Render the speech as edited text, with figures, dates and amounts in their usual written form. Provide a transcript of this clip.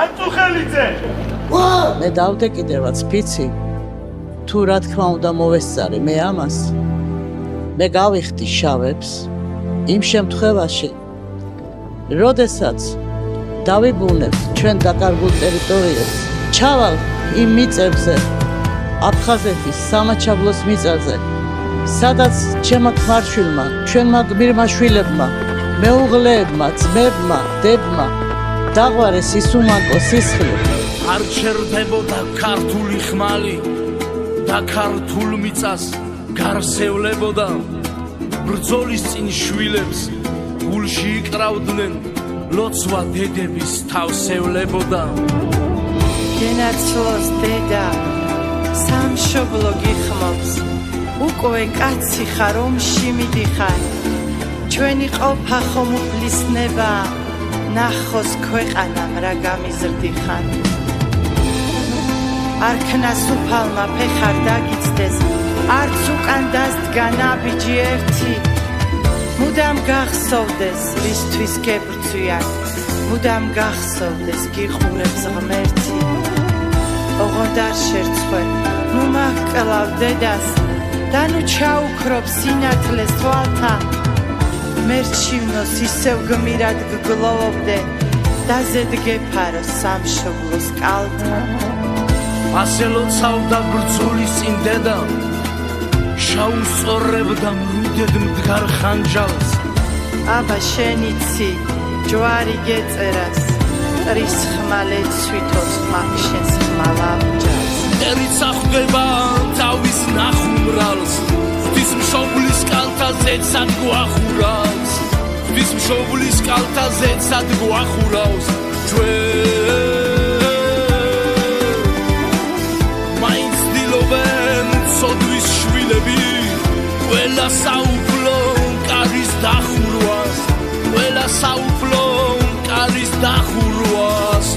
ანწუხელიძე! მე დავდე კიდევაც ფიცი. თუ რა თქმა უნდა მოვესწარი მე ამას. მე გავიხდი შავებს იმ შემთხვევაში, როდესაც დავიბრუნებ ჩვენ დაკარგულ ტერიტორიებს, ჩავალ იმ მიწებზე, აფხაზეთის სამაჩაბლოს მიწაზე, სადაც ჩემმა ქმარშვილმა, ჩვენმა გმირმა შვილებმა, მეუღლეებმა, ძმებმა, დებმა დაღვარეს ის უმანკო სისხლი. არ ჩერდებოდა ქართული ხმალი და ქართულ მიწას გარსევლებოდა. ბრძოლის წინ შვილებს გულში იკრავდნენ, ლოცვა დედების თავსევლებოდა. გენაცლოს დედა სამშობლო გიხმობს, უკვე კაცი ხარ, ომში მიდიხარ. ჩვენი ყოფა ხომ უფლისნება, ნახოს ქვეყანამ რა გამიზრდიხარ. არქნას უფალმა ფეხარ დაგიცდეს, არც უკან დასდგა ნაბიჯი ერთი. მუდამ გახსოვდეს რისთვის გებრძვიან, მუდამ გახსოვდეს გიყურებს ღმერთი. ოღონდ არ შერცხვე, ნუ მაღკლავ დედას და ნუ ჩაუქრობ სინათლეს თვალთა. მერჩივნოს ისევ გმირად გგლოვობდე და ზედ გეფარო სამშობლოს კალთა. ასე ლოცავდა ბრძოლის წინ დედა, შაუსწორებდა მრუდედ მდგარ ხანჯალს. აბა შენიცი ჯვარი გეწერას, ტრის ხმალე ცვითოს ხმალ შენს ხმალაბჯას. ერიცა ხვდება თავის ნახუმრალს, ღვთის მშობლის კალთაზე ცად გვახურავს. ღვთის მშობლის კალთაზე ცად გვახურავს. მაინც დილობენ ცოდვის შვილები, ყველა საუფლო კარის დახურვას, ყველა საუფლო კარის დახურვას.